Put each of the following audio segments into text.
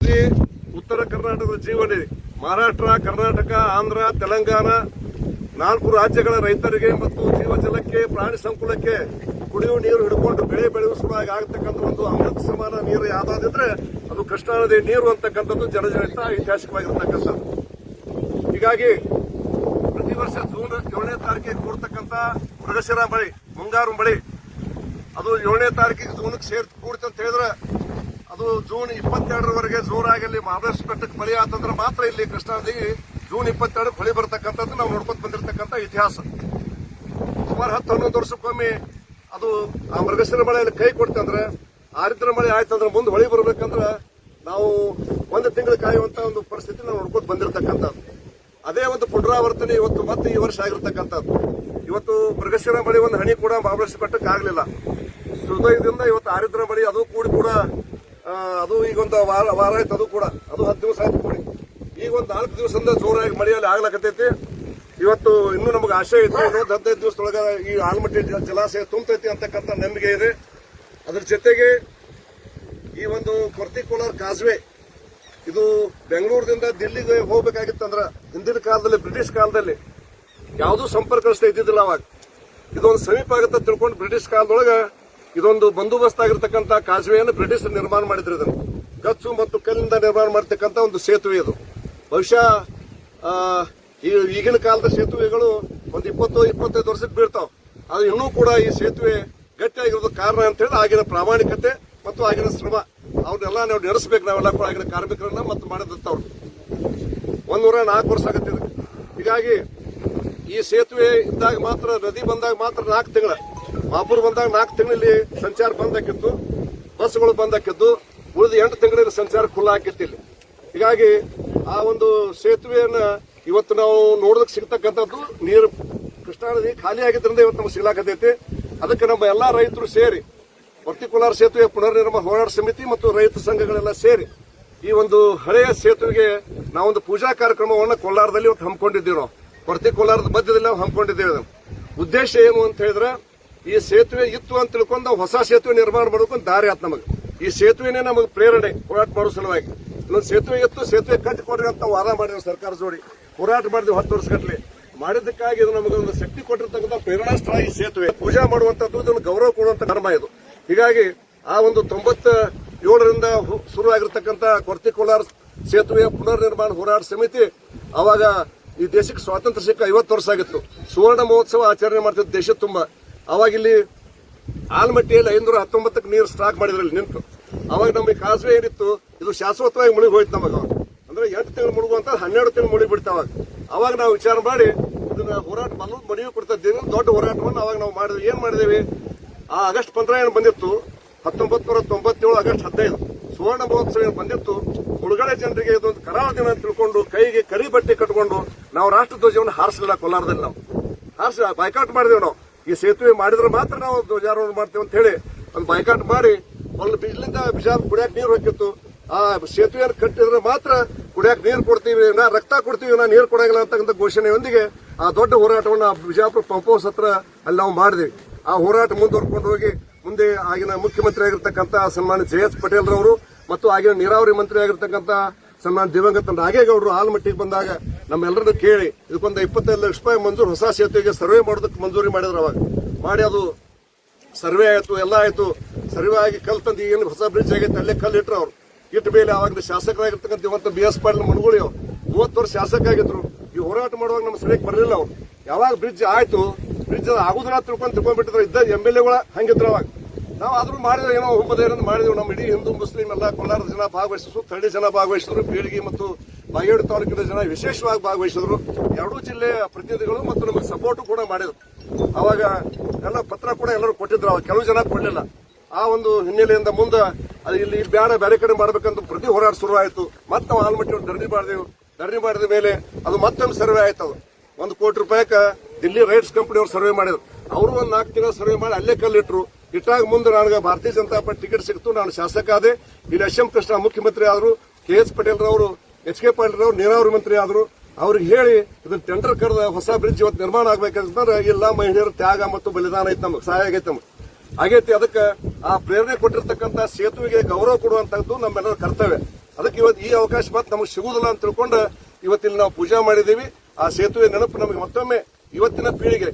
ಕಾಳಜಿ ಉತ್ತರ ಕರ್ನಾಟಕದ ಜೀವನ. ಮಹಾರಾಷ್ಟ್ರ, ಕರ್ನಾಟಕ, ಆಂಧ್ರ, ತೆಲಂಗಾಣ 4 ರಾಜ್ಯಗಳ ರೈತರಿಗೆ ಮತ್ತು ಜೀವಜಲಕ್ಕೆ, ಪ್ರಾಣಿ ಸಂಕುಲಕ್ಕೆ ಕುಡಿಯುವ ನೀರು ಹಿಡ್ಕೊಂಡು ಬೆಳೆ ಬೆಳೆಯುವ ಸಲುವಾಗಿ ಆಗತಕ್ಕಂಥ ಒಂದು ಅಮೃತ ಸಮಾನ ನೀರು ಯಾವ್ದಾದಿದ್ರೆ ಅದು ಕೃಷ್ಣಾ ನದಿ ನೀರು ಅಂತಕ್ಕಂಥದ್ದು ಜನಜನಿತ ಐತಿಹಾಸಿಕವಾಗಿರ್ತಕ್ಕಂಥದ್ದು. ಹೀಗಾಗಿ ಪ್ರತಿ ವರ್ಷ ಜೂನ್ 7ನೇ ತಾರೀಕಿಗೆ ಕೂಡ್ತಕ್ಕಂಥ ಮೃಗಶಿರ ಮಳೆ, ಮುಂಗಾರು ಮಳೆ, ಅದು 7ನೇ ತಾರೀಕಿಗೆ ಜೂನ್ಗೆ ಕೂಡ್ತಂತ ಹೇಳಿದ್ರೆ ಅದು ಜೂನ್ 22ರವರೆಗೆ ಜೋರಾಗಿ ಅಲ್ಲಿ ಮಹಾಬಲೇಶ್ವರ ಬೆಟ್ಟಕ್ಕೆ ಮಳೆ ಆತಂದ್ರೆ ಮಾತ್ರ ಇಲ್ಲಿ ಕೃಷ್ಣಾ ನದಿಗೆ ಜೂನ್ 22 ಮಳೆ ಬರತಕ್ಕಂಥದ್ದು ನಾವು ನೋಡ್ಕೊಂಡು ಬಂದಿರತಕ್ಕಂಥ ಇತಿಹಾಸ. ಸುಮಾರು 10-11 ವರ್ಷಕ್ಕೊಮ್ಮೆ ಅದು ಆ ಮೃಗಶಿರ ಮಳೆಯಲ್ಲಿ ಕೈ ಕೊಡ್ತಂದ್ರೆ, ಆರಿದ್ರ ಮಳೆ ಆಯ್ತಂದ್ರೆ ಮುಂದೆ ಹೊಳಿ ಬರ್ಬೇಕಂದ್ರೆ ನಾವು 1 ತಿಂಗಳು ಕಾಯುವಂತ ಒಂದು ಪರಿಸ್ಥಿತಿ ನಾವು ನೋಡ್ಕೊಂಡು ಬಂದಿರತಕ್ಕಂಥದ್ದು. ಅದೇ ಒಂದು ಪುನರಾವರ್ತನೆ ಇವತ್ತು ಮತ್ತೆ ಈ ವರ್ಷ ಆಗಿರ್ತಕ್ಕಂಥದ್ದು. ಇವತ್ತು ಮೃಗಶಿರ ಮಳೆ ಒಂದು ಹನಿ ಕೂಡ ಮಹಾಬಲೇಶ್ವರ ಬೆಟ್ಟಕ್ಕೆ ಆಗಲಿಲ್ಲ. ಹೃದಯದಿಂದ ಇವತ್ತು ಆರಿದ್ರ ಮಳೆ ಅದು ಕೂಡಿ ಕೂಡ ಅದು ಈಗ ಒಂದು ವಾರ ಆಯ್ತು, ಅದು ಕೂಡ ಅದು 10 ದಿವಸ ಆಯ್ತು ಕೂಡಿ. ಈಗ ಒಂದು 4 ದಿವಸದಿಂದ ಜೋರಾಗಿ ಮಳೆಯಲ್ಲಿ ಆಗ್ಲಕತ್ತೈತಿ. ಇವತ್ತು ಇನ್ನೂ ನಮಗೆ ಆಶೆ ಐತಿ, ಇನ್ನೊಂದು 15 ದಿವಸದೊಳಗ ಈ ಆಲಮಟ್ಟಿ ಜಲಾಶಯ ತುಂಬತೈತಿ ಅಂತಕ್ಕಂಥ ನಂಬಿಕೆ ಇದೆ. ಅದ್ರ ಜೊತೆಗೆ ಈ ಒಂದು ಕೊರ್ತಿಕೋಲಾರ್ ಕಾಜ್ವೆ ಇದು ಬೆಂಗಳೂರಿನಿಂದ ದಿಲ್ಲಿಗೆ ಹೋಗ್ಬೇಕಾಗಿತ್ತಂದ್ರ ಹಿಂದಿನ ಕಾಲದಲ್ಲಿ, ಬ್ರಿಟಿಷ್ ಕಾಲದಲ್ಲಿ ಯಾವುದೂ ಸಂಪರ್ಕ ರಸ್ತೆ ಇದ್ದಿದ್ದಿಲ್ಲ. ಅವಾಗ ಇದೊಂದು ಸಮೀಪ ಆಗುತ್ತೆ ತಿಳ್ಕೊಂಡು ಬ್ರಿಟಿಷ್ ಕಾಲದೊಳಗ ಇದೊಂದು ಬಂದೋಬಸ್ತ್ ಆಗಿರ್ತಕ್ಕಂಥ ಕಾಜ್ವೆಯನ್ನು ಬ್ರಿಟಿಷ್ ನಿರ್ಮಾಣ ಮಾಡಿದ್ರು. ಇದನ್ನು ಗಚ್ಚು ಮತ್ತು ಕಲ್ಲಿಂದ ನಿರ್ಮಾಣ ಮಾಡತಕ್ಕಂಥ ಒಂದು ಸೇತುವೆ ಇದು. ಬಹುಶಃ ಈಗಿನ ಕಾಲದ ಸೇತುವೆಗಳು ಒಂದು 20-25 ವರ್ಷಕ್ಕೆ ಬೀಳ್ತಾವ್. ಅದು ಇನ್ನೂ ಕೂಡ ಈ ಸೇತುವೆ ಗಟ್ಟಿಯಾಗಿರೋದು ಕಾರಣ ಅಂತ ಹೇಳಿ ಆಗಿನ ಪ್ರಾಮಾಣಿಕತೆ ಮತ್ತು ಆಗಿನ ಶ್ರಮ ಅವ್ರನ್ನೆಲ್ಲ ನಾವು ನಡೆಸಬೇಕು. ನಾವೆಲ್ಲ ಕೂಡ ಆಗಿನ ಕಾರ್ಮಿಕರನ್ನ ಮತ್ತು ಮಾಡಿದಂತವ್ರು 104 ವರ್ಷ ಆಗತ್ತಿದೆ. ಹೀಗಾಗಿ ಈ ಸೇತುವೆ ಇದ್ದಾಗ ಮಾತ್ರ, ನದಿ ಬಂದಾಗ ಮಾತ್ರ 4 ತಿಂಗಳ, ಮಹಾಪುರ ಬಂದಾಗ 4 ತಿಂಗಳಲ್ಲಿ ಸಂಚಾರ ಬಂದ್ ಹಾಕಿತ್ತು, ಬಸ್ಗಳು ಬಂದ್ ಹಾಕಿದ್ದು, ಉಳಿದ 8 ತಿಂಗಳಲ್ಲಿ ಸಂಚಾರ ಖುಲ್ಲಾ ಹಾಕಿತ್ತು ಇಲ್ಲಿ. ಹೀಗಾಗಿ ಆ ಒಂದು ಸೇತುವೆಯನ್ನ ಇವತ್ತು ನಾವು ನೋಡೋದಕ್ಕೆ ಸಿಗ್ತಕ್ಕಂಥದ್ದು ನೀರು ಕೃಷ್ಣಾ ನದಿ ಖಾಲಿ ಆಗಿದ್ರಿಂದ ಇವತ್ತು ನಮ್ಗೆ ಸಿಗ್ಲಾಕತೈತಿ. ಅದಕ್ಕೆ ನಮ್ಮ ಎಲ್ಲಾ ರೈತರು ಸೇರಿ ಕೊರ್ತಿಕೋಲಾರ್ ಸೇತುವೆ ಪುನರ್ನಿರ್ಮಾಣ ಹೋರಾಟ ಸಮಿತಿ ಮತ್ತು ರೈತ ಸಂಘಗಳೆಲ್ಲ ಸೇರಿ ಈ ಒಂದು ಹಳೆಯ ಸೇತುವೆಗೆ ನಾವೊಂದು ಪೂಜಾ ಕಾರ್ಯಕ್ರಮವನ್ನು ಕೋಲಾರದಲ್ಲಿ ಇವತ್ತು ಹಮ್ಮಿಕೊಂಡಿದ್ದೀವಿ. ನಾವು ಕೊರ್ತಿಕೋಲಾರದ ಮಧ್ಯದಲ್ಲಿ ನಾವು ಹಮ್ಮಿಕೊಂಡಿದ್ದೇವೆ. ಅದನ್ನು ಉದ್ದೇಶ ಏನು ಅಂತ ಹೇಳಿದ್ರೆ, ಈ ಸೇತುವೆ ಇತ್ತು ಅಂತ ತಿಳ್ಕೊಂಡು ನಾವು ಹೊಸ ಸೇತುವೆ ನಿರ್ಮಾಣ ಮಾಡೋಕೆ ದಾರಿ ಆಯ್ತು ನಮಗೆ. ಈ ಸೇತುವೆನೇ ನಮಗೆ ಪ್ರೇರಣೆ ಹೋರಾಟ ಮಾಡೋ ಸಲುವಾಗಿ. ಇನ್ನೊಂದು ಸೇತುವೆ ಇತ್ತು, ಸೇತುವೆ ಕಟ್ಟಿಕೊಡ್ರಿ ಅಂತ ವಾದ ಮಾಡಿದ್ರು ಸರ್ಕಾರ ಜೋಡಿ, ಹೋರಾಟ ಮಾಡಿದ್ವಿ 10 ವರ್ಷಗಟ್ಟಲೆ. ಮಾಡಿದ್ದಕ್ಕಾಗಿ ಇದು ನಮಗೊಂದು ಶಕ್ತಿ ಕೊಟ್ಟಿರ್ತಕ್ಕಂಥ ಪ್ರೇರಣಾ ಸ್ಥಳ ಈ ಸೇತುವೆ. ಪೂಜಾ ಮಾಡುವಂತದ್ದು, ಇದನ್ನು ಗೌರವ ಕೊಡುವಂತ ಧರ್ಮ ಇದು. ಹೀಗಾಗಿ ಆ ಒಂದು 97ರಿಂದ ಶುರು ಆಗಿರ್ತಕ್ಕಂಥ ಕೊರ್ತಿಕೋಲಾರ್ ಸೇತುವೆಯ ಪುನರ್ ನಿರ್ಮಾಣ ಹೋರಾಟ ಸಮಿತಿ ಅವಾಗ ಈ ದೇಶಕ್ಕೆ ಸ್ವಾತಂತ್ರ್ಯ ಸಿಕ್ಕ 50 ವರ್ಷ ಆಗಿತ್ತು. ಸುವರ್ಣ ಮಹೋತ್ಸವ ಆಚರಣೆ ಮಾಡ್ತಿದ್ದು ದೇಶ ತುಂಬಾ. ಅವಾಗ ಇಲ್ಲಿ ಆಲಮಟ್ಟಿಯಲ್ಲಿ 519ಕ್ಕೆ ನೀರು ಸ್ಟಾಕ್ ಮಾಡಿದ್ರಲ್ಲಿ ನಿಂತು. ಅವಾಗ ನಮಗೆ ಕಾಸುವೆ ಏನಿತ್ತು ಇದು ಶಾಶ್ವತವಾಗಿ ಮುಳುಗಿ ಹೋಯ್ತು. ನಮಗ ಅಂದ್ರೆ 8 ತಿಂಗಳು ಮುಳುಗುವಂತ 12 ತಿಂಗಳು ಮುಳುಗಿ ಬಿಡ್ತಾವಾಗ. ಅವಾಗ ನಾವು ವಿಚಾರ ಮಾಡಿ ಇದನ್ನ ಹೋರಾಟ ಮನವಿ ಕೊಡ್ತಾ ಇದ್ದೀವಿ. ದೊಡ್ಡ ಹೋರಾಟವನ್ನು ಅವಾಗ ನಾವು ಮಾಡಿದ್ವಿ. ಏನ್ ಮಾಡಿದೇವಿ, ಆ ಆಗಸ್ಟ್ 15 ಏನು ಬಂದಿತ್ತು, 1997 ಆಗಸ್ಟ್ 15 ಸುವರ್ಣ ಮಹೋತ್ಸವ ಏನು ಬಂದಿತ್ತು, ಮುಳುಗಡೆ ಜನರಿಗೆ ಇದೊಂದು ಕರಾಳ ದಿನ ಅಂತ ತಿಳ್ಕೊಂಡು ಕೈಗೆ ಕರಿ ಬಟ್ಟೆ ಕಟ್ಕೊಂಡು ನಾವು ರಾಷ್ಟ್ರ ಧ್ವಜವನ್ನು ಹಾರಿಸಲಿಲ್ಲ. ಕೋಲಾರದಲ್ಲಿ ನಾವು ಬಾಯ್ಕಾಟ್ ಮಾಡಿದೇವೆ. ನಾವು ಈ ಸೇತುವೆ ಮಾಡಿದ್ರೆ ಮಾತ್ರ ನಾವು ಧ್ವಜಾರೋಹಣ ಮಾಡ್ತೇವೆ ಅಂತ ಹೇಳಿ ಒಂದು ಬಾಯ್ಕಾಟ್ ಮಾಡಿ ಒಂದು ಬಿಜ್ಲಿಂದ ಬಿಜಾಪುರ ಕುಡಿಯಾಕ ನೀರು ಹೋಗಿತ್ತು. ಆ ಸೇತುವೆಯನ್ನು ಕಟ್ಟಿದ್ರೆ ಮಾತ್ರ ಕುಡಿಯಾಕ ನೀರು ಕೊಡ್ತೀವಿ, ನಾ ರಕ್ತ ಕೊಡ್ತೀವಿ, ನಾ ನೀರು ಕೊಡಂಗಿಲ್ಲ ಅಂತಕ್ಕಂಥ ಘೋಷಣೆಯೊಂದಿಗೆ ಆ ದೊಡ್ಡ ಹೋರಾಟವನ್ನು ಬಿಜಾಪುರ ಪಂಪ್ ಹೌಸ್ ಹತ್ರ ಅಲ್ಲಿ ನಾವು ಮಾಡಿದ್ವಿ. ಆ ಹೋರಾಟ ಮುಂದುವರ್ಕೊಂಡು ಹೋಗಿ ಮುಂದೆ ಆಗಿನ ಮುಖ್ಯಮಂತ್ರಿ ಆಗಿರ್ತಕ್ಕಂಥ ಸನ್ಮಾನ್ಯ JH ಪಟೇಲ್ ರವರು ಮತ್ತು ಆಗಿನ ನೀರಾವರಿ ಮಂತ್ರಿ ಆಗಿರ್ತಕ್ಕಂಥ ಸನ್ಮಾನ್ಯ ದಿವಂಗತ ನಾಗೇಗೌಡರು ಆಲಮಟ್ಟಿಗೆ ಬಂದಾಗ ನಮ್ಮೆಲ್ಲರನ್ನು ಕೇಳಿ ಇದಕ್ಕೊಂದು 25 ಲಕ್ಷ ರೂಪಾಯಿ ಮಂಜೂರು, ಹೊಸ ಸೇತುವೆಗೆ ಸರ್ವೆ ಮಾಡೋದಕ್ಕೆ ಮಂಜೂರಿ ಮಾಡಿದ್ರು. ಅವಾಗ ಮಾಡಿ ಅದು ಸರ್ವೆ ಆಯ್ತು, ಎಲ್ಲ ಆಯ್ತು. ಸರ್ವೆ ಆಗಿ ಕಲ್ ತಂದು ಏನು ಹೊಸ ಬ್ರಿಡ್ಜ್ ಆಗೈತೆ ಅಲ್ಲೇ ಕಲ್ಲು ಇಟ್ರು. ಅವ್ರು ಇಟ್ಟ ಮೇಲೆ ಅವಾಗ ಶಾಸಕರಾಗಿರ್ತಕ್ಕಂಥ ಇವತ್ತು BS ಪಾಟೀಲ್ ಮನಗುಳಿ ಅವ್ರು 30 ವರ್ಷ ಶಾಸಕ ಆಗಿದ್ರು. ಈ ಹೋರಾಟ ಮಾಡುವಾಗ ನಮ್ಮ ಸರಿಯಾಗಿ ಬರಲಿಲ್ಲ ಅವ್ರು. ಯಾವಾಗ ಬ್ರಿಡ್ಜ್ ಆಯ್ತು, ಬ್ರಿಡ್ಜ್ ಆಗುದಿಲ್ಲ ತಿಳ್ಕೊಂಡ್ಬಿಟ್ಟಿದ್ರು. ಇದ್ದ MLAಗಳ ಹಂಗಿದ್ರು. ಅವಾಗ ನಾವು ಆದ್ರೂ ಮಾಡಿದ್ರೆ ಏನೋ ಹುಂಬದೇನಂತ ಮಾಡಿದೆವು. ನಮ್ಮ ಇಡೀ ಹಿಂದೂ ಮುಸ್ಲಿಂ ಎಲ್ಲ ಕೋಲಾರದ ಜನ ಭಾಗವಹಿಸಿದ್ರು, 30 ಜನ ಭಾಗವಹಿಸಿದ್ರು, ಬೀಳಗಿ ಮತ್ತು ಬಾಗೇವಾಡಿ ತಾಲೂಕಿನ ಜನ ವಿಶೇಷವಾಗಿ ಭಾಗವಹಿಸಿದ್ರು. 2 ಜಿಲ್ಲೆಯ ಪ್ರತಿನಿಧಿಗಳು ಮತ್ತು ನಮಗೆ ಸಪೋರ್ಟ್ ಕೂಡ ಮಾಡಿದ್ರು. ಅವಾಗ ಎಲ್ಲ ಪತ್ರ ಕೂಡ ಎಲ್ಲರೂ ಕೊಟ್ಟಿದ್ರು. ಅವಾಗ ಕೆಲವು ಜನ ಕೊಡಲಿಲ್ಲ. ಆ ಒಂದು ಹಿನ್ನೆಲೆಯಿಂದ ಮುಂದೆ ಅದು ಇಲ್ಲಿ ಬೇರೆ ಕಡೆ ಮಾಡ್ಬೇಕಂತ ಪ್ರತಿ ಹೋರಾಟ ಶುರು ಆಯಿತು. ಮತ್ತೆ ನಾವು ಆಲಮಟ್ಟಿ ಧರಣಿ ಮಾಡಿದೆವು. ಧರಣಿ ಮಾಡಿದ ಮೇಲೆ ಅದು ಮತ್ತೊಂದು ಸರ್ವೆ ಆಯ್ತು. ಅದು 1 ಕೋಟಿ ರೂಪಾಯಿಗೆ ದಿಲ್ಲಿ ರೈಟ್ಸ್ ಕಂಪನಿ ಅವರು ಸರ್ವೆ ಮಾಡಿದ್ರು. ಅವರು ಒಂದು 4 ತಿಂಗಳು ಸರ್ವೆ ಮಾಡಿ ಅಲ್ಲೇ ಕಲ್ಲಿಟ್ರು. ಇಟ್ಟಾಗ ಮುಂದೆ ನನಗೆ ಭಾರತೀಯ ಜನತಾ ಪಾರ್ಟಿ ಟಿಕೆಟ್ ಸಿಕ್ತು. ನಾನು ಶಾಸಕ ಆದೆ. ಇಲ್ಲಿ SM ಕೃಷ್ಣ ಮುಖ್ಯಮಂತ್ರಿ ಆದರು. KH ಪಟೇಲ್ ರವರು, HK ಪಾಟೀಲ್ ರವರು ನೀರಾವರಿ ಮಂತ್ರಿ ಆದರು. ಅವ್ರಿಗೆ ಹೇಳಿ ಇದನ್ನ ಟೆಂಡರ್ ಕರೆದ ಹೊಸ ಬ್ರಿಡ್ಜ್ ಇವತ್ತು ನಿರ್ಮಾಣ ಆಗ್ಬೇಕಂತಂದ್ರೆ ಎಲ್ಲ ಮಹಿಳೆಯರ ತ್ಯಾಗ ಮತ್ತು ಬಲಿದಾನ ಐತೆ, ನಮಗೆ ಸಹಾಯ ಆಗೈತೆ, ನಮಗೆ ಆಗೈತಿ. ಅದಕ್ಕೆ ಆ ಪ್ರೇರಣೆ ಕೊಟ್ಟಿರ್ತಕ್ಕಂಥ ಸೇತುವೆಗೆ ಗೌರವ ಕೊಡುವಂತದ್ದು ನಮ್ಮೆಲ್ಲರ ಕರ್ತವ್ಯ. ಅದಕ್ಕೆ ಇವತ್ತು ಈ ಅವಕಾಶ ಮತ್ತೆ ನಮಗೆ ಸಿಗುವುದಿಲ್ಲ ಅಂತ ತಿಳ್ಕೊಂಡು ಇವತ್ತಿಲ್ಲಿ ನಾವು ಪೂಜೆ ಮಾಡಿದ್ದೀವಿ. ಆ ಸೇತುವೆ ನೆನಪು ನಮಗೆ ಮತ್ತೊಮ್ಮೆ ಇವತ್ತಿನ ಪೀಳಿಗೆ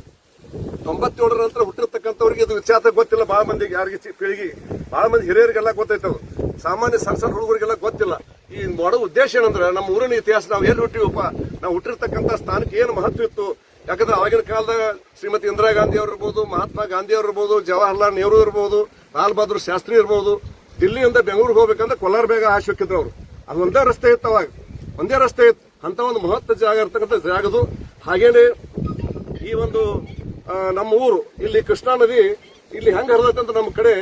97ರ ನಂತರ ಹುಟ್ಟಿರ್ತಕ್ಕಂಥವ್ರಿಗೆ ಇದು ವಿಚಾರ ಗೊತ್ತಿಲ್ಲ. ಬಹಳ ಮಂದಿಗೆ ಯಾರಿಗೆ ಪೀಳಿಗೆ ಬಹಳ ಮಂದಿ ಹಿರಿಯರಿಗೆಲ್ಲ ಗೊತ್ತೈತದು. ಸಾಮಾನ್ಯ ಸಣ್ಣ ಸಣ್ಣ ಹುಡುಗರಿಗೆಲ್ಲ ಗೊತ್ತಿಲ್ಲ. ಈ ಮಾಡೋ ಉದ್ದೇಶ ಏನಂದ್ರೆ ನಮ್ಮ ಊರಿನ ಇತಿಹಾಸ ನಾವು ಎಲ್ಲಿ ಹುಟ್ಟಿವಪ್ಪ, ನಾವು ಹುಟ್ಟಿರ್ತಕ್ಕಂಥ ಸ್ಥಾನಕ್ಕೆ ಏನು ಮಹತ್ವ ಇತ್ತು. ಯಾಕಂದ್ರೆ ಆಗಿನ ಕಾಲದಾಗ ಶ್ರೀಮತಿ ಇಂದಿರಾ ಗಾಂಧಿ ಅವರು ಇರ್ಬೋದು, ಮಹಾತ್ಮ ಗಾಂಧಿ ಅವರು ಇರ್ಬೋದು, ಜವಾಹರ್ಲಾಲ್ ನೆಹರು ಇರ್ಬೋದು, ಲಾಲ್ ಬಹದ್ದೂರ್ ಶಾಸ್ತ್ರಿ ಇರ್ಬೋದು. ದಿಲ್ಲಿಯಿಂದ ಬೆಂಗಳೂರಿಗೆ ಹೋಗ್ಬೇಕಂದ್ರೆ ಕೊಲ್ಲಾರ ಬೇಗ ಹಾಕಿದ್ರು ಅವರು. ಅದು ಒಂದೇ ರಸ್ತೆ ಇತ್ತು, ಅವಾಗ ಒಂದೇ ರಸ್ತೆ ಇತ್ತು. ಅಂತ ಒಂದು ಮಹತ್ವ ಜಾಗ ಇರ್ತಕ್ಕಂಥ ಜಾಗದು. ಹಾಗೇನೆ ಈ ಒಂದು ನಮ್ಮ ಊರು ಇಲ್ಲಿ ಕೃಷ್ಣಾ ನದಿ ಇಲ್ಲಿ ಹೆಂಗ್ ಹರಿದೈತೆ ಅಂತ ನಮ್ಮ ಕಡೆ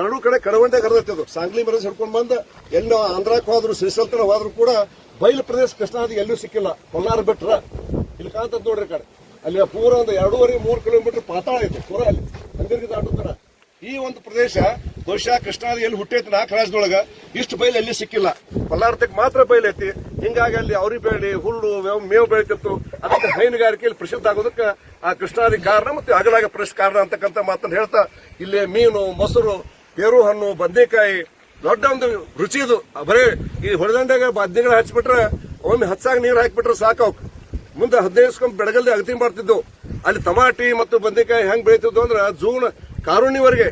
ಎರಡೂ ಕಡೆ ಕಡವಂಡೆ ಹರಿದೈತೆ. ಅದು ಸಾಂಗ್ಲಿ ಮರ ಹಿಡ್ಕೊಂಡು ಬಂದ ಎಲ್ಲಿ ನಾವು ಆಂಧ್ರಕ್ಕೆ ಹೋದ್ರು ಶ್ರೀಶೈಲ ಹೋದ್ರು ಕೂಡ ಬಯಲು ಪ್ರದೇಶ ಕೃಷ್ಣಾ ನದಿ ಎಲ್ಲೂ ಸಿಕ್ಕಿಲ್ಲ. ಕೊಲ್ಲಾರ ಬಿಟ್ರ ಇಲ್ಲಿ ಕಾಂತದ್ ನೋಡ್ರಿ ಕಡೆ ಅಲ್ಲಿ ಪೂರ ಒಂದು 2.5-3 ಕಿಲೋಮೀಟರ್ ಪಾತಾಳ ಐತೆ ಪೂರ ಅಲ್ಲಿ ಮಂದಿರಿಗೆ ದಾಟುತ್ತಾರ. ಈ ಒಂದು ಪ್ರದೇಶ ಬಹುಶಃ ಕೃಷ್ಣಾ ನದಿ ಎಲ್ಲಿ ಹುಟ್ಟೈತಿ 4 ರಾಜ್ಯದೊಳಗ ಇಷ್ಟು ಬಯಲು ಎಲ್ಲಿ ಸಿಕ್ಕಿಲ್ಲ. ಕೊಲ್ಲಾರಕ್ಕೆ ಮಾತ್ರ ಬಯಲೈತಿ. ಹಿಂಗಾಗಿ ಅಲ್ಲಿ ಅವ್ರಿ ಬೆಳೆ ಹುಲ್ಲು ಮೇವು ಬೆಳಿತಿತ್ತು. ಅದಕ್ಕೆ ಹೈನುಗಾರಿಕೆಯಲ್ಲಿ ಪ್ರಸಿದ್ಧ ಆಗೋದಕ್ಕೆ ಆ ಕೃಷ್ಣಾ ನದಿ ಕಾರಣ ಮತ್ತು ಅಗಲಾಗ ಪ್ರದೇಶ ಕಾರಣ ಅಂತಕ್ಕಂಥ ಮಾತನ್ನು ಹೇಳ್ತಾ ಇಲ್ಲಿ ಮೀನು, ಮೊಸರು, ಪೇರು ಹಣ್ಣು, ಬದನೆಕಾಯಿ ದೊಡ್ಡ ಒಂದು ರುಚಿ ಇದು. ಬರೀ ಈ ಹೊಳೆದಂಡೆಗ ಬದ್ನೆಗಳು ಹಚ್ಚಿಬಿಟ್ರೆ ಒಮ್ಮೆ ಹಚ್ಚಾಗ ನೀರು ಹಾಕಿಬಿಟ್ರೆ ಸಾಕು. ಮುಂದೆ 15 ಬೆಳಗಲ್ದೆ ಅಗತಿ ಮಾಡ್ತಿದ್ದವು. ಅಲ್ಲಿ ಟಮಾಟಿ ಮತ್ತು ಬದನೆಕಾಯಿ ಹೆಂಗ್ ಬೆಳಿತಿದ್ವು ಅಂದ್ರೆ ಜೂನ್ ಕಾರುಣಿವರೆಗೆ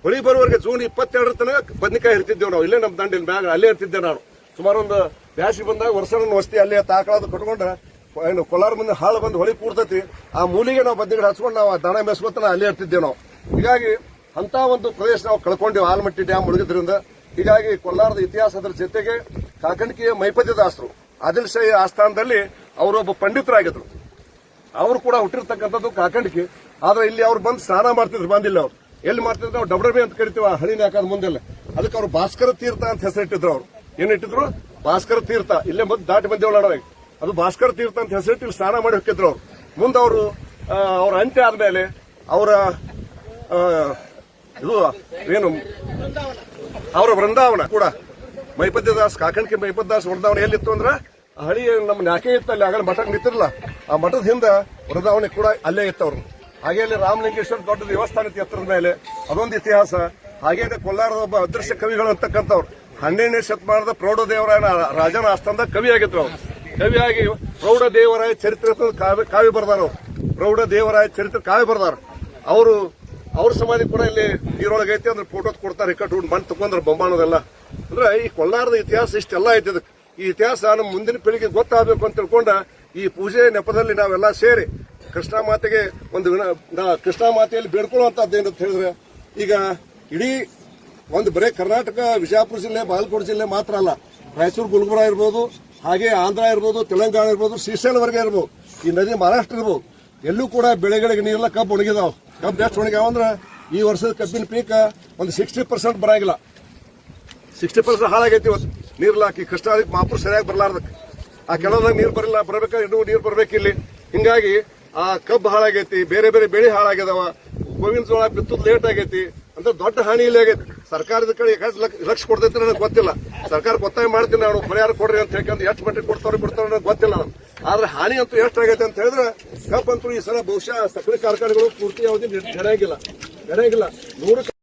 ಹೊಳಿ ಬರುವವರೆಗೆ ಜೂನ್ 22 ತನಕ ಬದನೆಕಾಯಿ ಇರ್ತಿದ್ದೇವೆ ನಾವು. ಇಲ್ಲೇ ನಮ್ಮ ದಂಡಿನ ಬ್ಯಾಗ್ ಅಲ್ಲೇ ಇರ್ತಿದ್ದೆ ನಾನು. ಸುಮಾರು ಒಂದು ಬ್ಯಾಸಿ ಬಂದಾಗ ವರ್ಷನ ವಸ್ತಿ ಅಲ್ಲೇ ತಾಕಳಾದ ಕಟ್ಕೊಂಡು ಏನು ಕೊಲ್ಲಾರ ಮುಂದೆ ಹಾಳು ಬಂದು ಹೊಳಿ ಕೂಡ್ತೈತಿ. ಆ ಮೂಲಿಗೆ ನಾವು ಬದನೆಗಳು ಹಚ್ಕೊಂಡು ನಾವು ದನ ಮೇಸ್ಕೊತ ಅಲ್ಲೇ ಇರ್ತಿದ್ದೇವೆ ನಾವು. ಹೀಗಾಗಿ ಅಂತ ಒಂದು ಪ್ರದೇಶ ನಾವು ಕಳ್ಕೊಂಡೇವೆ ಆಲಮಟ್ಟಿ ಡ್ಯಾಮ್ ಮುಳುಗಿದ್ರಿಂದ. ಹೀಗಾಗಿ ಕೊಲ್ಲಾರದ ಇತಿಹಾಸದ ಜೊತೆಗೆ ಕಾಕಣಿಕೆಯ ಮೈಪದ್ಯ ದಾಸರು ಆದಿಲ್ ಶಾಹಿ ಆಸ್ಥಾನದಲ್ಲಿ ಅವರೊಬ್ಬ ಪಂಡಿತರಾಗಿದ್ರು. ಅವರು ಕೂಡ ಹುಟ್ಟಿರ್ತಕ್ಕಂಥದ್ದು ಕಾಕಣಿಕೆ. ಆದ್ರೆ ಇಲ್ಲಿ ಅವ್ರು ಬಂದು ಸ್ನಾನ ಮಾಡ್ತಿದ್ರು. ಬಂದಿಲ್ಲ ಅವ್ರು ಎಲ್ಲಿ ಮಾಡ್ತಿದ್ರು, ನಾವು ಡಬ್ಡಬಿ ಅಂತ ಕರಿತೀವಿ ಹಳಿನ ಹಾಕೋದ್ ಮುಂದೆಲ್ಲ. ಅದಕ್ಕೆ ಅವ್ರು ಭಾಸ್ಕರ ತೀರ್ಥ ಅಂತ ಹೆಸರಿಟ್ಟಿದ್ರು. ಅವ್ರು ಏನಿಟ್ಟಿದ್ರು, ಭಾಸ್ಕರ ತೀರ್ಥ. ಇಲ್ಲೇ ಬಂದು ದಾಟಿ ಬಂದಿ ಒಳಗೆ ಅದು ಭಾಸ್ಕರ ತೀರ್ಥ ಅಂತ ಹೆಸರಿಟ್ಟು ಇಲ್ಲಿ ಸ್ನಾನ ಮಾಡಿ ಹೋಗಿದ್ರು ಅವ್ರು. ಮುಂದೆ ಅವರು ಅವ್ರ ಅಂತ್ಯ ಆದ್ಮೇಲೆ ಅವರ ಇದು ಏನು ಅವರ ವೃಂದಾವನ ಕೂಡ ಮೈಪದ್ಯ ದಾಸ್ ಕಾಕಣಿಕೆ ಮೈಪದ್ಯ ದಾಸ್ ವೃಂದಾವನ ಎಲ್ಲಿತ್ತು ಅಂದ್ರೆ ಹಳಿ ನಮ್ಮ ನಾಕೆ ಇತ್ತು. ಅಲ್ಲಿ ಆಗಲೇ ಮಠ ನಿಂತಿರಲ್ಲ, ಆ ಮಠದ ಹಿಂದೆ ವೃಂದಾವನೆ ಕೂಡ ಅಲ್ಲೇ ಇತ್ತು ಅವ್ರು. ಹಾಗೆ ಅಲ್ಲಿ ರಾಮಲಿಂಗೇಶ್ವರ ದೊಡ್ಡ ದೇವಸ್ಥಾನ ಇತ್ತು ಎತ್ತರದ ಮೇಲೆ, ಅದೊಂದು ಇತಿಹಾಸ. ಹಾಗೆ ಕೊಲ್ಲಾರದ ಒಬ್ಬ ಅದೃಶ್ಯ ಕವಿಗಳು ಅಂತಕ್ಕಂಥವ್ರು 12ನೇ ಶತಮಾನದ ಪ್ರೌಢದೇವರಾಯನ ರಾಜನ ಆಸ್ಥಾನದ ಕವಿ ಆಗಿದ್ರು. ಅವರು ಕವಿಯಾಗಿ ಪ್ರೌಢದೇವರಾಯ ಚರಿತ್ರೆ ಕಾವ್ಯ ಬರ್ದಾರ. ಅವರು ಪ್ರೌಢದೇವರಾಯ ಚರಿತ್ರೆ ಕಾವ್ಯ ಬರ್ದಾರ. ಅವರು ಅವ್ರ ಸಮಾಧಿ ಕೂಡ ಇಲ್ಲಿ ನೀರೊಳಗೆ ಐತಿ. ಅಂದ್ರೆ ಫೋಟೋ ಕೊಡ್ತಾರೆ, ಇಕ್ಕಟ್ಟು ಮಣ್ಣು ತಗೊಂಡ್ರೆ ಬೊಂಬಾಣೋದೆಲ್ಲ. ಅಂದ್ರೆ ಈ ಕೊಲ್ಲಾರದ ಇತಿಹಾಸ ಇಷ್ಟೆಲ್ಲ ಐತಿ. ಈ ಇತಿಹಾಸ ನಮ್ಮ ಮುಂದಿನ ಪೀಳಿಗೆ ಗೊತ್ತಾಗಬೇಕು ಅಂತ ತಿಳ್ಕೊಂಡ ಈ ಪೂಜೆ ನೆಪದಲ್ಲಿ ನಾವೆಲ್ಲ ಸೇರಿ ಕೃಷ್ಣಾ ಮಾತೆಗೆ ಒಂದು ಕೃಷ್ಣಾ ಮಾತೆಯಲ್ಲಿ ಬೇಡ್ಕೊಳ್ಳುವಂತದ್ದೇನು ಅಂತ ಹೇಳಿದ್ರೆ, ಈಗ ಇಡೀ ಒಂದು ಬರೇ ಕರ್ನಾಟಕ ವಿಜಯಪುರ ಜಿಲ್ಲೆ, ಬಾಗಲಕೋಟೆ ಜಿಲ್ಲೆ ಮಾತ್ರ ಅಲ್ಲ, ರಾಯಚೂರು, ಗುಲ್ಬರ್ಗ ಇರ್ಬೋದು, ಹಾಗೆ ಆಂಧ್ರ ಇರ್ಬೋದು, ತೆಲಂಗಾಣ ಇರ್ಬೋದು, ಶ್ರೀಶೈಲವರೆಗೆ ಇರ್ಬೋದು, ಈ ನದಿ ಮಹಾರಾಷ್ಟ್ರ ಇರ್ಬೋದು, ಎಲ್ಲೂ ಕೂಡ ಬೆಳೆಗಳಿಗೆ ನೀರೆಲ್ಲ ಕಬ್ಬು ಒಣಗಿದಾವ್. ಕಬ್ಬು ಎಷ್ಟು ಒಣಗ್ಯಾವ ಅಂದ್ರೆ ಈ ವರ್ಷದ ಕಬ್ಬಿನ ಪೀಕ ಒಂದು 60% ಬರಂಗಿಲ್ಲ. 60% ಹಾಳಾಗೈತಿ ಇವತ್ತು ನೀರ್ಲಾಕಿ. ಕೃಷ್ಣಾ ನದಿಗೆ ಮಾಪುರ ಸರಿಯಾಗಿ ಬರ್ಲಾರ್ದಕ್ಕೆ ಆ ಕೆಲವದಾಗ ನೀರು ಬರಲ್ಲ, ಬರ್ಬೇಕಾದ್ರೆ ಇನ್ನೂ ನೀರು ಬರ್ಬೇಕಿಲ್ಲಿ. ಹಿಂಗಾಗಿ ಆ ಕಬ್ಬು ಹಾಳಾಗೈತಿ, ಬೇರೆ ಬೇರೆ ಬೆಳೆ ಹಾಳಾಗ್ಯದವ, ಗೋವಿನ ಜೋಳ ಬಿತ್ತುದು ಲೇಟ್ ಆಗೈತಿ ಅಂತ ದೊಡ್ಡ ಹಾನಿ ಇಲ್ಲಿ ಆಗೈತಿ. ಸರ್ಕಾರದ ಕಡೆ ಲಕ್ಷ ಕೊಡ್ತೈತಿ ನನಗೆ ಗೊತ್ತಿಲ್ಲ. ಸರ್ಕಾರಕ್ಕೆ ಒತ್ತಾಯ ಮಾಡ್ತೀನಿ ನಾನು ಪರಿಹಾರ ಕೊಡ್ರಿ ಅಂತ ಹೇಳ್ಕೊಂಡು ಎಷ್ಟು ಮಟ್ಟಿಗೆ ಕೊಡ್ತಾರೋ ಬಿಡ್ತಾರೋ ನನಗೆ ಗೊತ್ತಿಲ್ಲ. ನಾನು ಆದ್ರೆ ಹಾನಿ ಅಂತೂ ಎಷ್ಟಾಗೈತೆ ಅಂತ ಹೇಳಿದ್ರೆ ಕಬ್ಬು ಅಂತೂ ಈ ಸಲ ಬಹುಶಃ ಸಕ್ಕರೆ ಕಾರ್ಖಾನೆಗಳು ಪೂರ್ತಿ ಅವಧಿ ನಡೆಯಂಗಿಲ್ಲ. 100